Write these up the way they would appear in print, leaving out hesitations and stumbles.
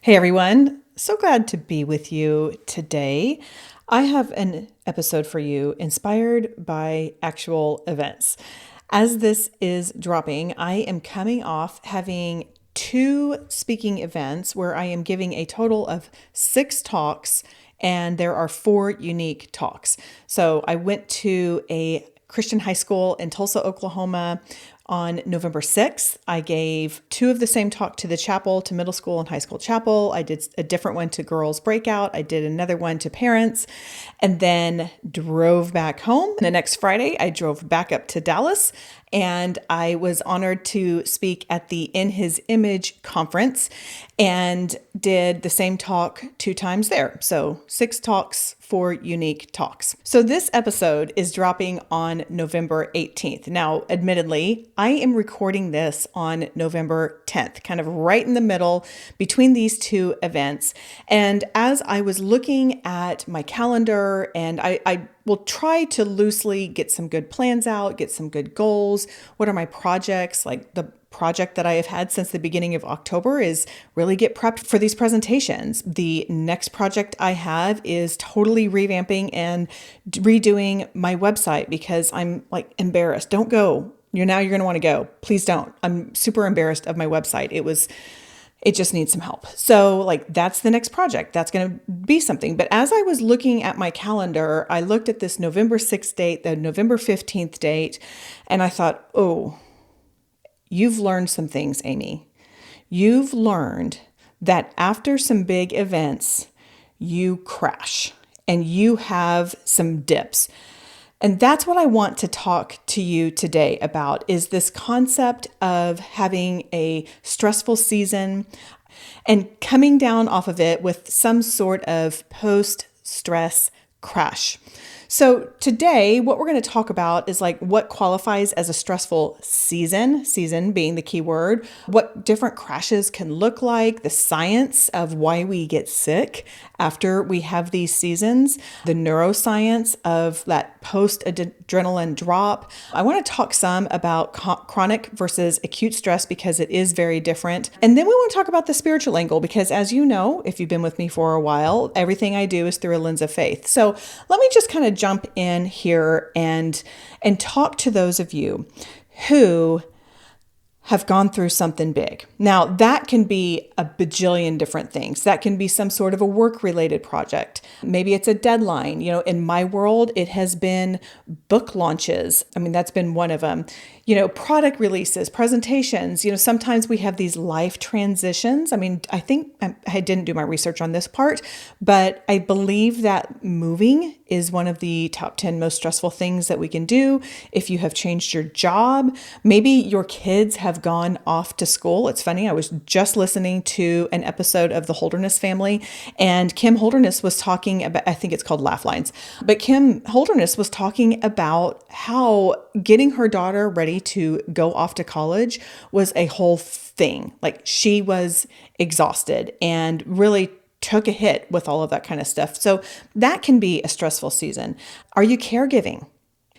Hey everyone, so glad to be with you today. I have an episode for you inspired by actual events. As this is dropping, I am coming off having two speaking events where I am giving a total of 6 talks, and there are 4 unique talks. So I went to a Christian high school in Tulsa, Oklahoma on November 6th. I gave 2 of the same talk to the chapel, to middle school and high school chapel. I did a different one to girls breakout. I did another one to parents, and then drove back home. The next Friday, I drove back up to Dallas, and I was honored to speak at the In His Image conference and did the same talk 2 times there. So 6 talks, 4 unique talks. So this episode is dropping on November 18th. Now, admittedly, I am recording this on November 10th, kind of right in the middle between these 2 events. And as I was looking at my calendar, and I will try to loosely get some good plans out, get some good goals. What are my projects? Like the project that I have had since the beginning of October is really get prepped for these presentations. The next project I have is totally revamping and redoing my website because I'm like embarrassed. Don't go. You're going to want to go. Please don't. I'm super embarrassed of my website. It just needs some help. So like that's the next project. That's going to be something. But as I was looking at my calendar, I looked at this November 6th date, the November 15th date, and I thought, oh, you've learned some things, Amy. You've learned that after some big events, you crash and you have some dips. And that's what I want to talk to you today about is this concept of having a stressful season and coming down off of it with some sort of post-stress crash. So today, what we're going to talk about is like what qualifies as a stressful season being the key word, what different crashes can look like, the science of why we get sick after we have these seasons, the neuroscience of that post-adrenaline drop. I want to talk some about chronic versus acute stress because it is very different. And then we want to talk about the spiritual angle because as you know, if you've been with me for a while, everything I do is through a lens of faith. So let me just kind of jump in here and talk to those of you who have gone through something big. Now, that can be a bajillion different things. That can be some sort of a work-related project. Maybe it's a deadline. You know, in my world, it has been book launches. I mean, that's been one of them. You know, product releases, presentations. You know, sometimes we have these life transitions. I mean, I think I didn't do my research on this part, but I believe that moving is one of the top 10 most stressful things that we can do. If you have changed your job, maybe your kids have gone off to school. It's funny, I was just listening to an episode of The Holderness Family, and Kim Holderness was talking about, I think it's called Laugh Lines, but Kim Holderness was talking about how getting her daughter ready to go off to college was a whole thing. Like she was exhausted and really took a hit with all of that kind of stuff. So that can be a stressful season. Are you caregiving?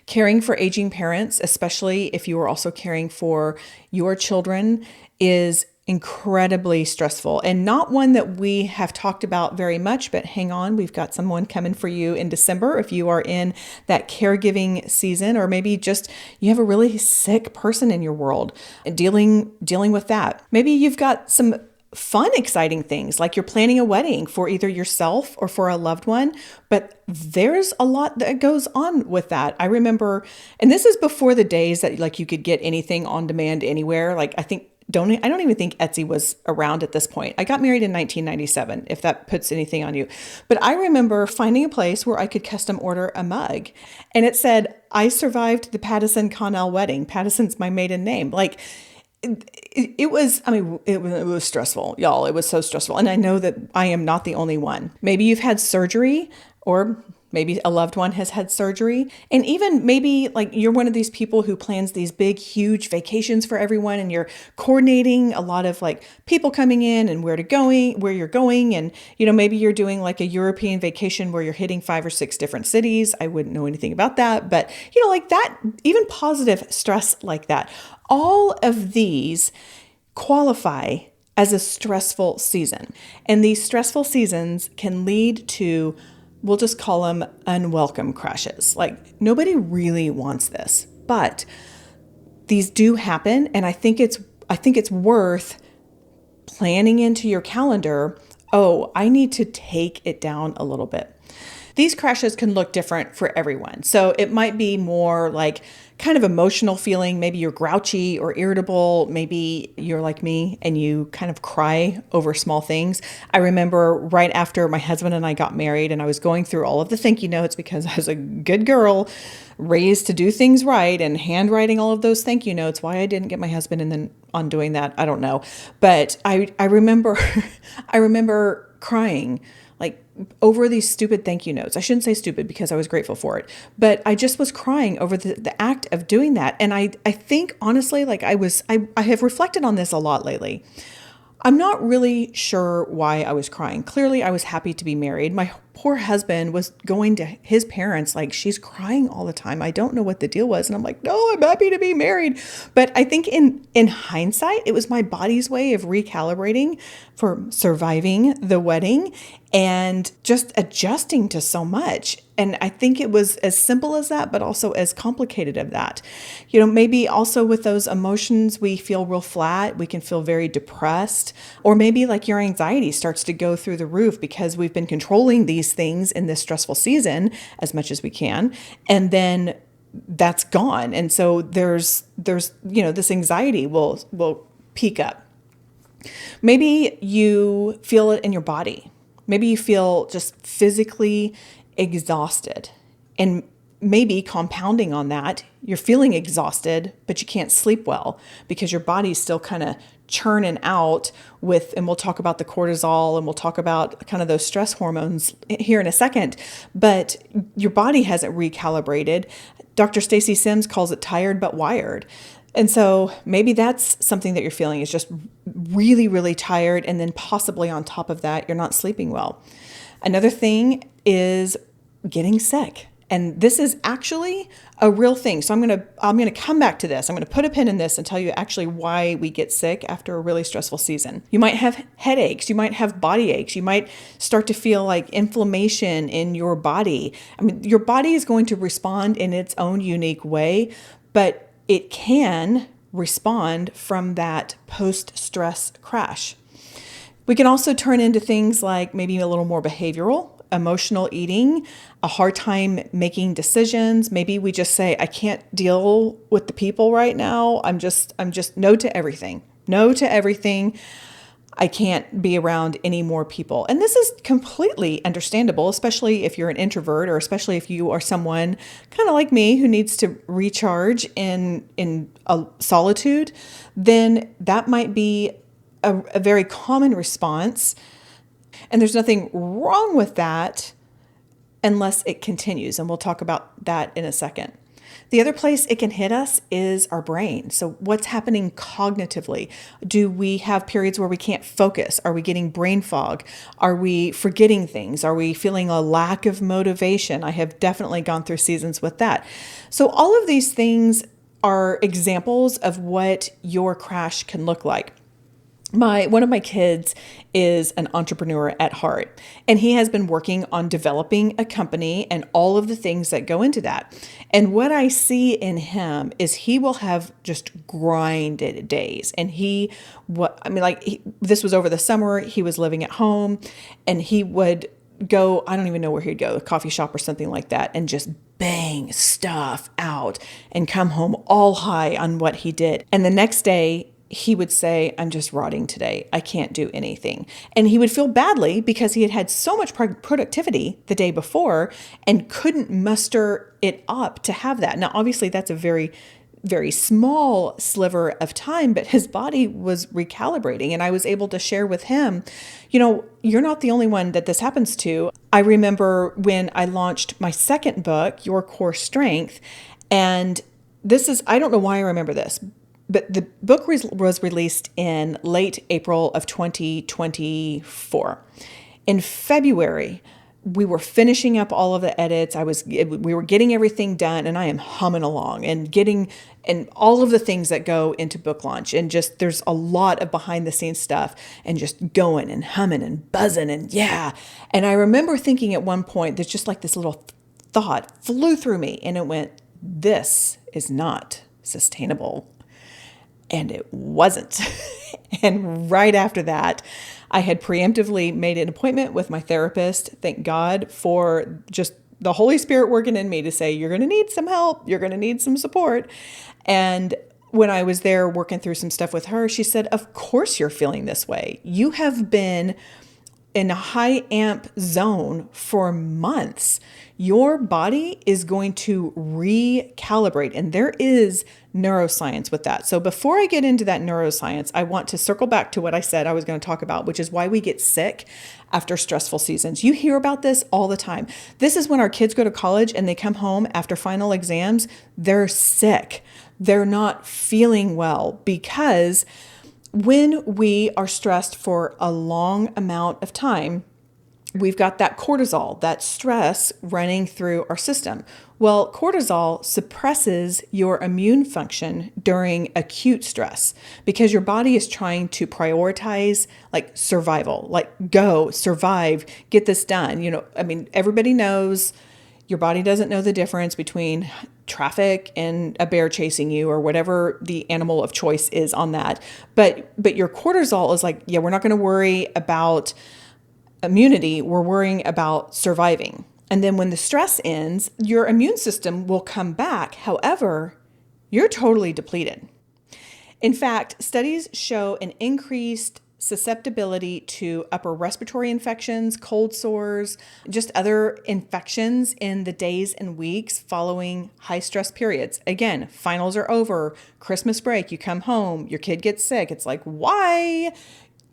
Caring for aging parents, especially if you are also caring for your children, is incredibly stressful and not one that we have talked about very much, but hang on, we've got someone coming for you in December if you are in that caregiving season, or maybe just you have a really sick person in your world and dealing with that. Maybe you've got some fun, exciting things like you're planning a wedding for either yourself or for a loved one, but there's a lot that goes on with that. I remember, and this is before the days that like you could get anything on demand anywhere. Like I don't even think Etsy was around at this point. I got married in 1997, if that puts anything on you. But I remember finding a place where I could custom order a mug. And it said, I survived the Pattison Connell wedding. Pattison's my maiden name. Like, it was stressful, y'all. It was so stressful. And I know that I am not the only one. Maybe you've had surgery, or maybe a loved one has had surgery. And even maybe like you're one of these people who plans these big, huge vacations for everyone, and you're coordinating a lot of like people coming in and where you're going. And, you know, maybe you're doing like a European vacation where you're hitting 5 or 6 different cities. I wouldn't know anything about that, but you know, like that, even positive stress like that. All of these qualify as a stressful season. And these stressful seasons can lead to, we'll just call them unwelcome crashes. Like nobody really wants this, but these do happen. And I think it's worth planning into your calendar. Oh, I need to take it down a little bit. These crashes can look different for everyone. So it might be more like kind of emotional feeling. Maybe you're grouchy or irritable. Maybe you're like me and you kind of cry over small things. I remember right after my husband and I got married and I was going through all of the thank you notes because I was a good girl raised to do things right and handwriting all of those thank you notes. Why I didn't get my husband and then on doing that, I don't know. But I remember I remember crying like over these stupid thank you notes. I shouldn't say stupid because I was grateful for it, but I just was crying over the act of doing that. And I think honestly, like I have reflected on this a lot lately. I'm not really sure why I was crying. Clearly, I was happy to be married. My poor husband was going to his parents like, she's crying all the time. I don't know what the deal was. And I'm like, no, I'm happy to be married. But I think in hindsight, it was my body's way of recalibrating for surviving the wedding and just adjusting to so much. And I think it was as simple as that, but also as complicated as that. You know, maybe also with those emotions, we feel real flat. We can feel very depressed, or maybe like your anxiety starts to go through the roof because we've been controlling these things in this stressful season as much as we can. And then that's gone. And so there's, this anxiety will peak up. Maybe you feel it in your body. Maybe you feel just physically exhausted. And maybe compounding on that, you're feeling exhausted, but you can't sleep well because your body's still kind of churning out with, and we'll talk about the cortisol and we'll talk about kind of those stress hormones here in a second, but your body hasn't recalibrated. Dr. Stacy Sims calls it tired but wired. And so maybe that's something that you're feeling is just really, really tired. And then possibly on top of that, you're not sleeping well. Another thing is getting sick. And this is actually a real thing. So I'm going to come back to this. I'm going to put a pin in this and tell you actually why we get sick after a really stressful season. You might have headaches. You might have body aches. You might start to feel like inflammation in your body. I mean, your body is going to respond in its own unique way, but it can respond from that post-stress crash. We can also turn into things like maybe a little more behavioral, emotional eating, a hard time making decisions. Maybe we just say, I can't deal with the people right now. I'm just no to everything. No to everything. I can't be around any more people. And this is completely understandable, especially if you're an introvert or especially if you are someone kind of like me who needs to recharge in a solitude, then that might be a very common response. And there's nothing wrong with that unless it continues. And we'll talk about that in a second. The other place it can hit us is our brain. So what's happening cognitively? Do we have periods where we can't focus? Are we getting brain fog? Are we forgetting things? Are we feeling a lack of motivation? I have definitely gone through seasons with that. So all of these things are examples of what your crash can look like. One of my kids is an entrepreneur at heart, and he has been working on developing a company and all of the things that go into that. And what I see in him is he will have just grinded days. And this was over the summer. He was living at home, and he would go, I don't even know where he'd go, a coffee shop or something like that, and just bang stuff out and come home all high on what he did. And the next day, he would say, I'm just rotting today. I can't do anything. And he would feel badly because he had had so much productivity the day before and couldn't muster it up to have that. Now, obviously, that's a very, very small sliver of time, but his body was recalibrating. And I was able to share with him, you're not the only one that this happens to. I remember when I launched my second book, Your Core Strength, and I don't know why I remember this, but the book was released in late April of 2024. In February, we were finishing up all of the edits. We were getting everything done, and I am humming along and all of the things that go into book launch. And just, there's a lot of behind the scenes stuff and just going and humming and buzzing and yeah. And I remember thinking at one point, there's just like this little thought flew through me and it went, this is not sustainable. And it wasn't. And right after that, I had preemptively made an appointment with my therapist. Thank God for just the Holy Spirit working in me to say, you're going to need some help. You're going to need some support. And when I was there working through some stuff with her, she said, of course you're feeling this way. You have been in a high amp zone for months. Your body is going to recalibrate, and there is neuroscience with that. So before I get into that neuroscience, I want to circle back to what I said I was going to talk about, which is why we get sick after stressful seasons. You hear about this all the time. This is when our kids go to college and they come home after final exams, they're sick. They're not feeling well because when we are stressed for a long amount of time, we've got that cortisol, that stress running through our system. Well, cortisol suppresses your immune function during acute stress because your body is trying to prioritize like survival, like go, survive, get this done. Everybody knows your body doesn't know the difference between traffic and a bear chasing you or whatever the animal of choice is on that. But your cortisol is like, yeah, we're not going to worry about immunity. We're worrying about surviving. And then when the stress ends, your immune system will come back. However, you're totally depleted. In fact, studies show an increased susceptibility to upper respiratory infections, cold sores, just other infections in the days and weeks following high stress periods. Again, finals are over, Christmas break, you come home, your kid gets sick. It's like, why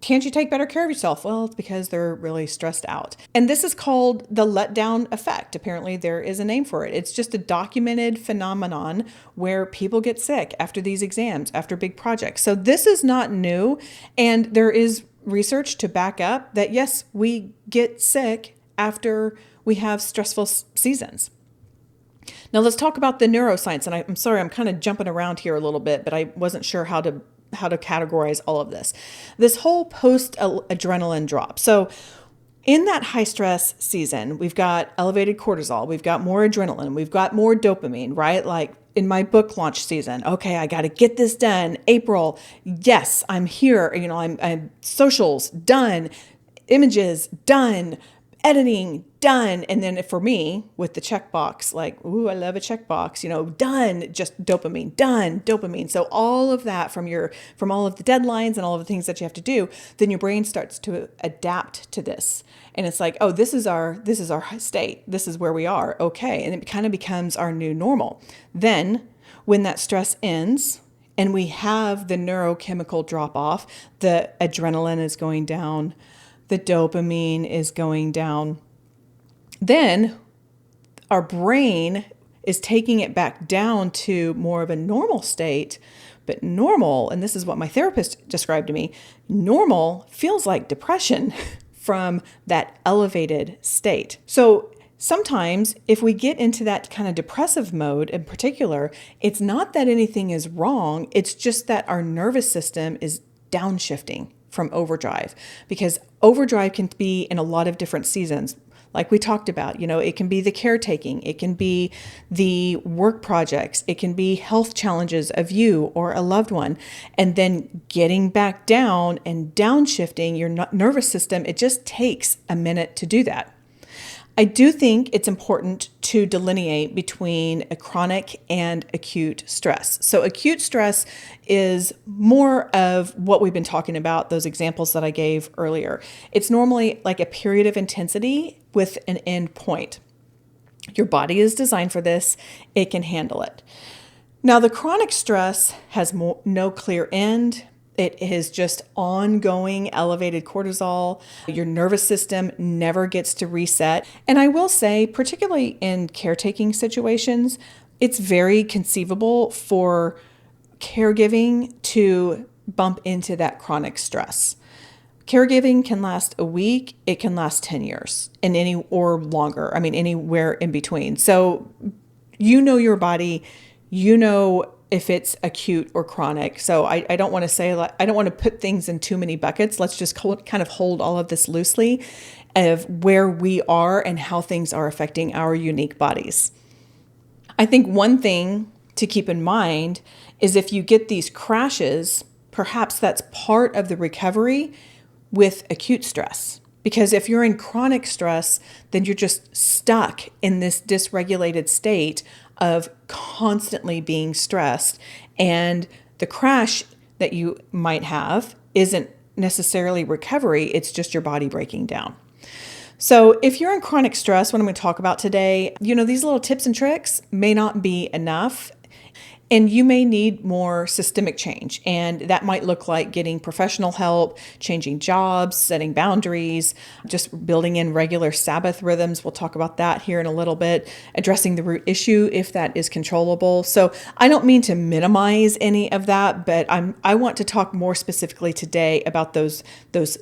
can't you take better care of yourself? Well, it's because they're really stressed out. And this is called the letdown effect. Apparently there is a name for it. It's just a documented phenomenon where people get sick after these exams, after big projects. So this is not new. And there is research to back up that yes, we get sick after we have stressful seasons. Now let's talk about the neuroscience. And I'm sorry, I'm kind of jumping around here a little bit, but I wasn't sure how to categorize all of this. This whole post-adrenaline drop. So in that high stress season, we've got elevated cortisol, we've got more adrenaline, we've got more dopamine, right? Like in my book launch season, okay, I got to get this done. April, yes, I'm here. I'm socials done, images done, editing done. And then for me with the checkbox, like, ooh, I love a checkbox, done, just dopamine, done, dopamine. So all of that from all of the deadlines and all of the things that you have to do, then your brain starts to adapt to this. And it's like, oh, this is our state. This is where we are. Okay. And it kind of becomes our new normal. Then when that stress ends and we have the neurochemical drop off, the adrenaline is going down, the dopamine is going down. Then our brain is taking it back down to more of a normal state. But normal, and this is what my therapist described to me, normal feels like depression from that elevated state. So sometimes if we get into that kind of depressive mode in particular, it's not that anything is wrong. It's just that our nervous system is downshifting from overdrive, because overdrive can be in a lot of different seasons. Like we talked about, it can be the caretaking, it can be the work projects, it can be health challenges of you or a loved one. And then getting back down and downshifting your nervous system, it just takes a minute to do that. I do think it's important to delineate between a chronic and acute stress. So acute stress is more of what we've been talking about, those examples that I gave earlier. It's normally like a period of intensity with an end point. Your body is designed for this. It can handle it. Now, the chronic stress has no clear end. It is just ongoing elevated cortisol. Your nervous system never gets to reset. And I will say, particularly in caretaking situations, it's very conceivable for caregiving to bump into that chronic stress. Caregiving can last a week. It can last 10 years and or longer. I mean, anywhere in between. So you know your body, you know if it's acute or chronic. So I don't want to say, I don't want to put things in too many buckets. Let's just kind of hold all of this loosely of where we are and how things are affecting our unique bodies. I think one thing to keep in mind is if you get these crashes, perhaps that's part of the recovery with acute stress. Because if you're in chronic stress, then you're just stuck in this dysregulated state of constantly being stressed. And the crash that you might have isn't necessarily recovery, it's just your body breaking down. So if you're in chronic stress, what I'm going to talk about today, these little tips and tricks may not be enough. And you may need more systemic change. And that might look like getting professional help, changing jobs, setting boundaries, just building in regular Sabbath rhythms. We'll talk about that here in a little bit, addressing the root issue if that is controllable. So I don't mean to minimize any of that, but I want to talk more specifically today about those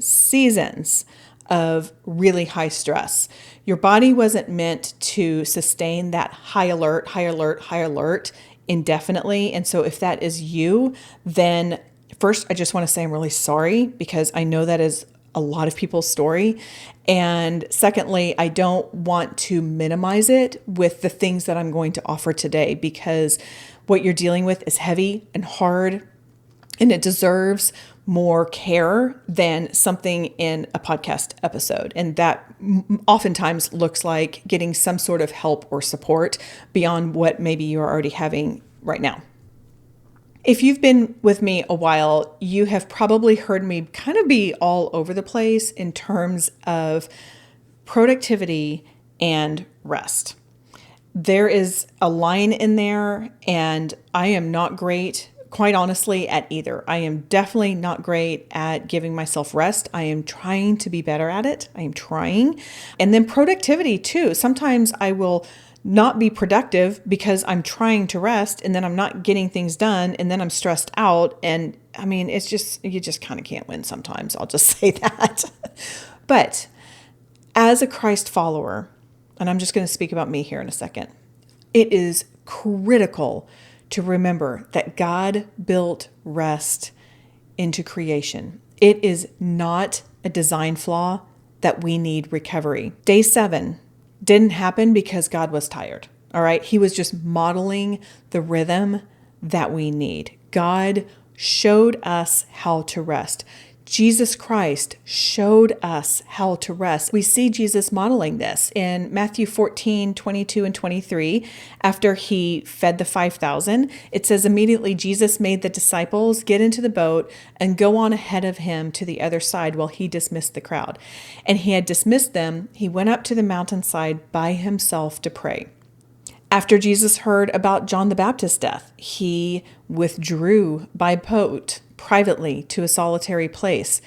seasons of really high stress. Your body wasn't meant to sustain that high alert indefinitely. And so if that is you, then first, I just want to say I'm really sorry because I know that is a lot of people's story. And secondly, I don't want to minimize it with the things that I'm going to offer today because what you're dealing with is heavy and hard and it deserves more care than something in a podcast episode. And that oftentimes looks like getting some sort of help or support beyond what maybe you're already having right now. If you've been with me a while, you have probably heard me kind of be all over the place in terms of productivity and rest. There is a line in there, and I am not great, quite honestly, at either. I am definitely not great at giving myself rest. I am trying to be better at it. I am trying. And then productivity too. Sometimes I will not be productive because I'm trying to rest and then I'm not getting things done and then I'm stressed out. And I mean, it's just, you just kind of can't win sometimes. I'll just say that. But as a Christ follower, and I'm just going to speak about me here in a second, it is critical to remember that God built rest into creation. It is not a design flaw that we need recovery. Day 7 didn't happen because God was tired. All right. He was just modeling the rhythm that we need. God showed us how to rest. Jesus Christ showed us how to rest. We see Jesus modeling this in Matthew 14, 22 and 23. After he fed the 5,000, it says immediately Jesus made the disciples get into the boat and go on ahead of him to the other side while he dismissed the crowd. And he had dismissed them. He went up to the mountainside by himself to pray. After Jesus heard about John the Baptist's death, he withdrew by boat privately to a solitary place.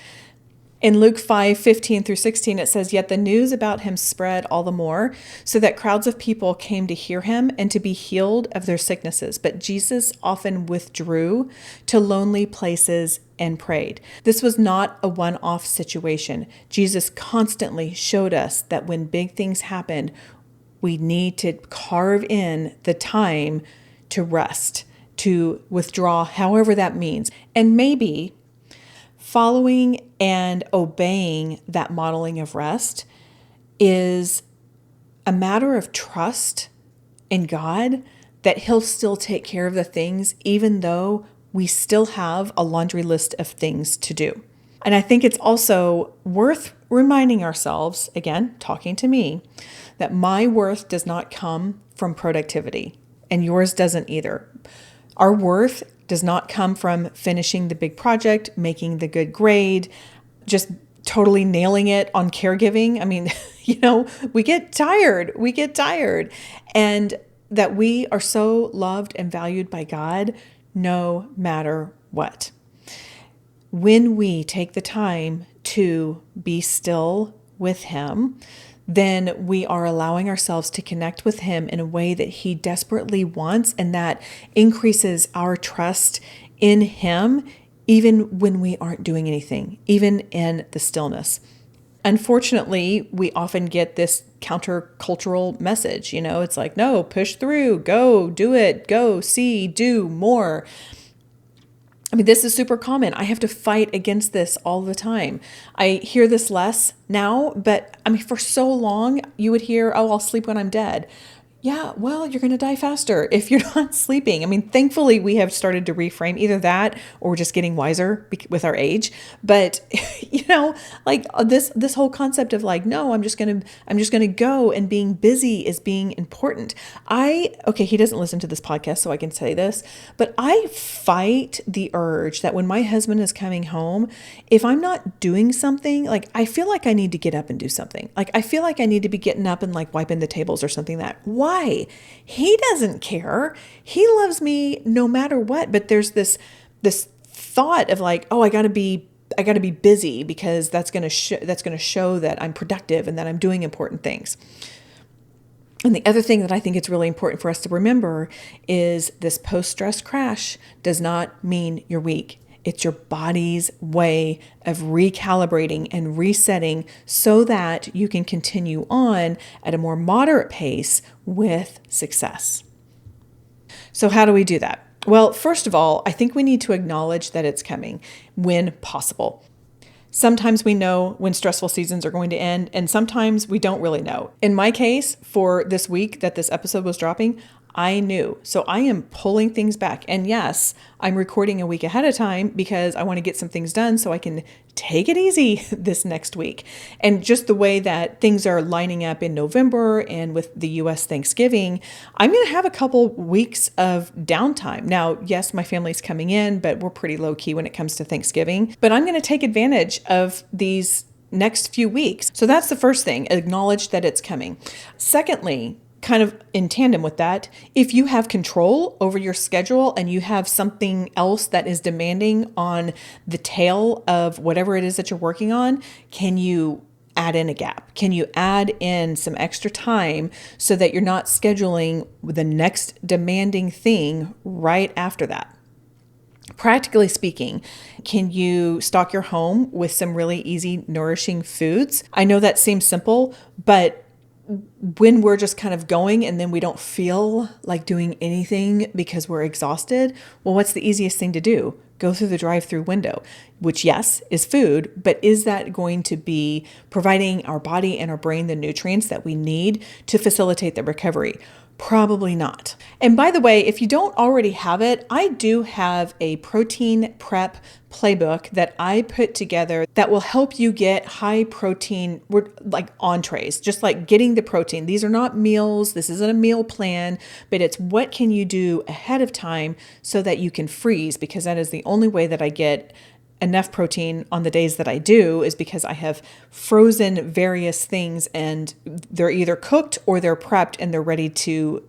In Luke 5:15 through 16, it says, "Yet the news about him spread all the more, so that crowds of people came to hear him and to be healed of their sicknesses. But Jesus often withdrew to lonely places and prayed." This was not a one-off situation. Jesus constantly showed us that when big things happen, we need to carve in the time to rest, to withdraw, however that means. And maybe following and obeying that modeling of rest is a matter of trust in God that He'll still take care of the things, even though we still have a laundry list of things to do. And I think it's also worth reminding ourselves, again, talking to me, that my worth does not come from productivity, and yours doesn't either. Our worth does not come from finishing the big project, making the good grade, just totally nailing it on caregiving. I mean, we get tired. And that we are so loved and valued by God no matter what. When we take the time to be still with Him, then we are allowing ourselves to connect with Him in a way that He desperately wants, and that increases our trust in Him even when we aren't doing anything, even in the stillness. Unfortunately, we often get this countercultural message. It's like, no, push through, go, do it, go, see, do more. I mean, this is super common. I have to fight against this all the time. I hear this less now, but I mean, for so long, you would hear, oh, I'll sleep when I'm dead. Yeah, well, you're going to die faster if you're not sleeping. I mean, thankfully, we have started to reframe either that or we're just getting wiser with our age. But like this whole concept of like, no, I'm just gonna go, and being busy is being important. Okay, he doesn't listen to this podcast, so I can say this, but I fight the urge that when my husband is coming home, if I'm not doing something, like I feel like I need to get up and do something. Like I feel like I need to be getting up and like wiping the tables or something. Why? He doesn't care. He loves me no matter what. But there's this thought of like, oh, I gotta be busy because that's gonna show that I'm productive and that I'm doing important things. And the other thing that I think it's really important for us to remember is this post-stress crash does not mean you're weak. It's your body's way of recalibrating and resetting so that you can continue on at a more moderate pace with success. So how do we do that? Well, first of all, I think we need to acknowledge that it's coming when possible. Sometimes we know when stressful seasons are going to end, and sometimes we don't really know. In my case, for this week that this episode was dropping, I knew. So I am pulling things back. And yes, I'm recording a week ahead of time because I want to get some things done so I can take it easy this next week. And just the way that things are lining up in November and with the US Thanksgiving, I'm going to have a couple weeks of downtime. Now, yes, my family's coming in, but we're pretty low key when it comes to Thanksgiving. But I'm going to take advantage of these next few weeks. So that's the first thing, acknowledge that it's coming. Secondly, kind of in tandem with that, if you have control over your schedule and you have something else that is demanding on the tail of whatever it is that you're working on, can you add in a gap? Can you add in some extra time so that you're not scheduling the next demanding thing right after that? Practically speaking, can you stock your home with some really easy, nourishing foods? I know that seems simple, but when we're just kind of going and then we don't feel like doing anything because we're exhausted, well, what's the easiest thing to do? Go through the drive-through window, which yes, is food, but is that going to be providing our body and our brain the nutrients that we need to facilitate the recovery? Probably not. And by the way, if you don't already have it, I do have a protein prep playbook that I put together that will help you get high protein, like entrees, just like getting the protein. These are not meals. This isn't a meal plan, but it's what can you do ahead of time so that you can freeze, because that is the only way that I get enough protein on the days that I do, is because I have frozen various things and they're either cooked or they're prepped and they're ready to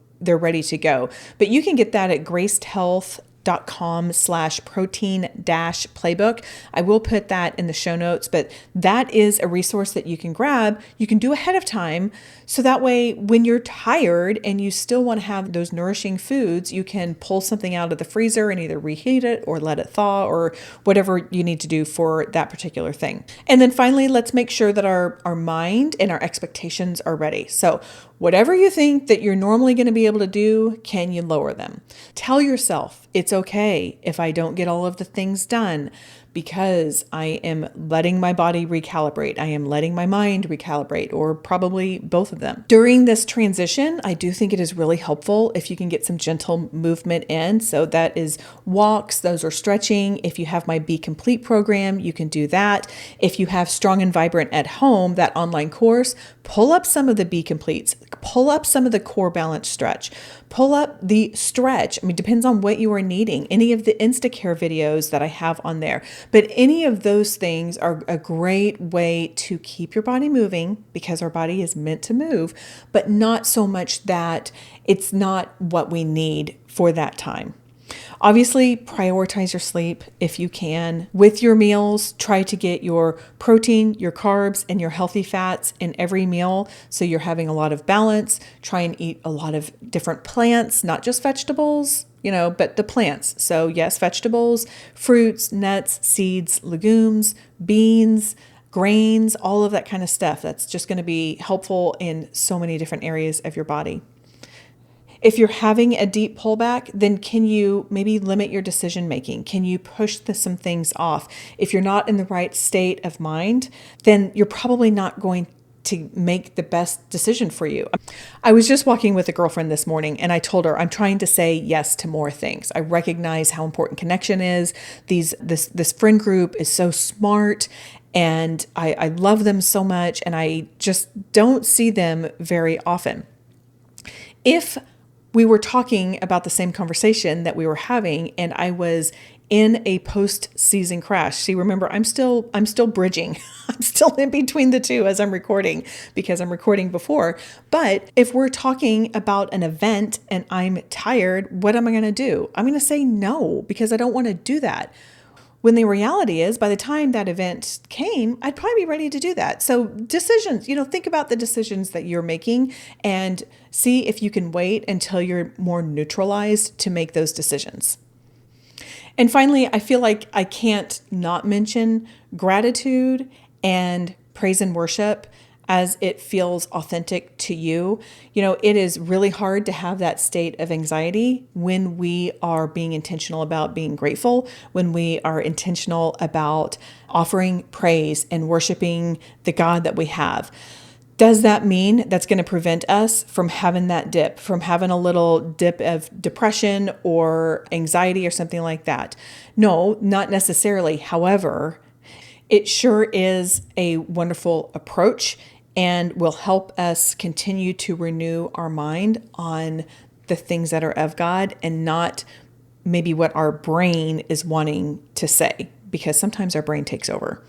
go. But you can get that at gracedhealth.com/protein-playbook. I will put that in the show notes, but that is a resource that you can grab. You can do ahead of time. So that way, when you're tired and you still want to have those nourishing foods, you can pull something out of the freezer and either reheat it or let it thaw or whatever you need to do for that particular thing. And then finally, let's make sure that our mind and our expectations are ready. So whatever you think that you're normally going to be able to do, can you lower them? Tell yourself it's okay if I don't get all of the things done, because I am letting my body recalibrate. I am letting my mind recalibrate, or probably both of them. During this transition, I do think it is really helpful if you can get some gentle movement in. So that is walks, those are stretching. If you have my Be Complete program, you can do that. If you have Strong and Vibrant at Home, that online course, pull up some of the Be Completes, pull up some of the core balance stretch, pull up the stretch. I mean, depends on what you are needing. Any of the Instacare videos that I have on there. But any of those things are a great way to keep your body moving, because our body is meant to move, but not so much that it's not what we need for that time. Obviously, prioritize your sleep if you can. With your meals, try to get your protein, your carbs, and your healthy fats in every meal, so you're having a lot of balance. Try and eat a lot of different plants, not just vegetables. but the plants. So yes, vegetables, fruits, nuts, seeds, legumes, beans, grains, all of that kind of stuff. That's just going to be helpful in so many different areas of your body. If you're having a deep pullback, then can you maybe limit your decision making? Can you push some things off? If you're not in the right state of mind, then you're probably not going to make the best decision for you. I was just walking with a girlfriend this morning and I told her I'm trying to say yes to more things. I recognize how important connection is. This friend group is so smart and I love them so much and I just don't see them very often. If we were talking about the same conversation that we were having and I was in a post-season crash. See, remember, I'm still bridging. I'm still in between the two as I'm recording because I'm recording before. But if we're talking about an event and I'm tired, what am I going to do? I'm going to say no because I don't want to do that. When the reality is, by the time that event came, I'd probably be ready to do that. So decisions, think about the decisions that you're making and see if you can wait until you're more neutralized to make those decisions. And finally, I feel like I can't not mention gratitude and praise and worship as it feels authentic to you. It is really hard to have that state of anxiety when we are being intentional about being grateful, when we are intentional about offering praise and worshiping the God that we have. Does that mean that's going to prevent us from having that dip, from having a little dip of depression or anxiety or something like that? No, not necessarily. However, it sure is a wonderful approach and will help us continue to renew our mind on the things that are of God and not maybe what our brain is wanting to say, because sometimes our brain takes over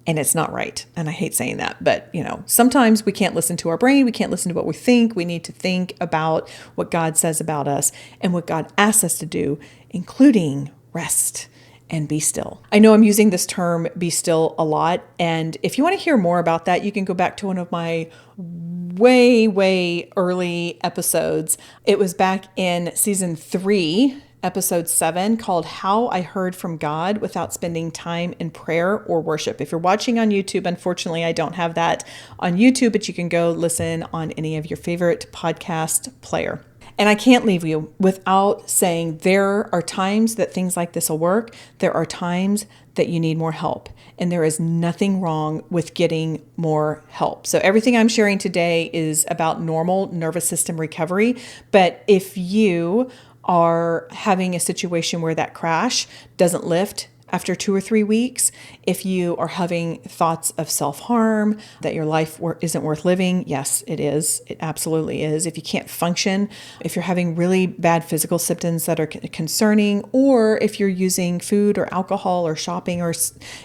and it's not right. And I hate saying that, but sometimes we can't listen to our brain. We can't listen to what we think. We need to think about what God says about us and what God asks us to do, including rest and be still. I know I'm using this term be still a lot. And if you want to hear more about that, you can go back to one of my way early episodes. It was back in season 3, episode 7, called How I Heard from God Without Spending Time in Prayer or Worship. If you're watching on YouTube, unfortunately, I don't have that on YouTube, but you can go listen on any of your favorite podcast player. And I can't leave you without saying there are times that things like this will work. There are times that you need more help. And there is nothing wrong with getting more help. So everything I'm sharing today is about normal nervous system recovery. But if you are having a situation where that crash doesn't lift after 2 or 3 weeks, if you are having thoughts of self-harm, that your life isn't worth living, yes, it is. It absolutely is. If you can't function, if you're having really bad physical symptoms that are concerning, or if you're using food or alcohol or shopping or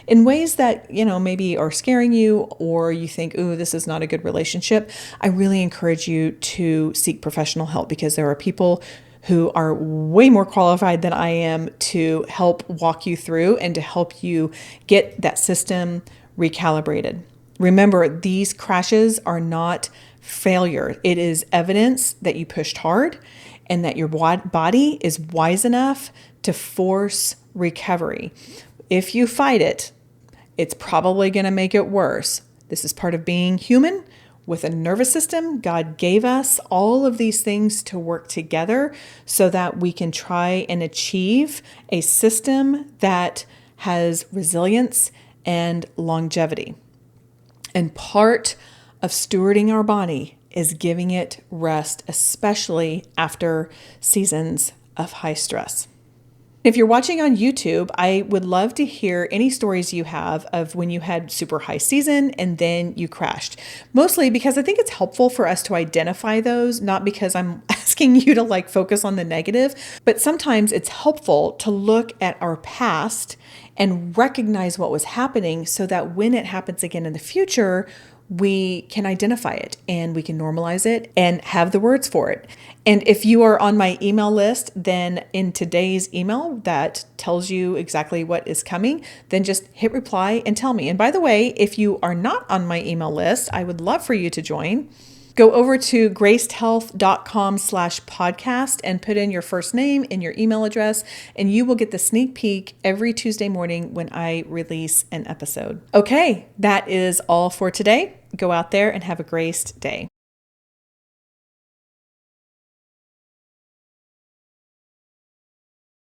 in ways that, maybe are scaring you, or you think, ooh, this is not a good relationship, I really encourage you to seek professional help because there are people who are way more qualified than I am to help walk you through and to help you get that system recalibrated. Remember, these crashes are not failure. It is evidence that you pushed hard and that your body is wise enough to force recovery. If you fight it, it's probably going to make it worse. This is part of being human. With a nervous system, God gave us all of these things to work together so that we can try and achieve a system that has resilience and longevity. And part of stewarding our body is giving it rest, especially after seasons of high stress. If you're watching on YouTube, I would love to hear any stories you have of when you had super high season and then you crashed. Mostly because I think it's helpful for us to identify those, not because I'm asking you to focus on the negative, but sometimes it's helpful to look at our past and recognize what was happening so that when it happens again in the future, we can identify it and we can normalize it and have the words for it. And if you are on my email list, then in today's email that tells you exactly what is coming, then just hit reply and tell me. And by the way, if you are not on my email list, I would love for you to join. Go over to gracedhealth.com/podcast and put in your first name and your email address, and you will get the sneak peek every Tuesday morning when I release an episode. Okay, that is all for today. Go out there and have a graced day.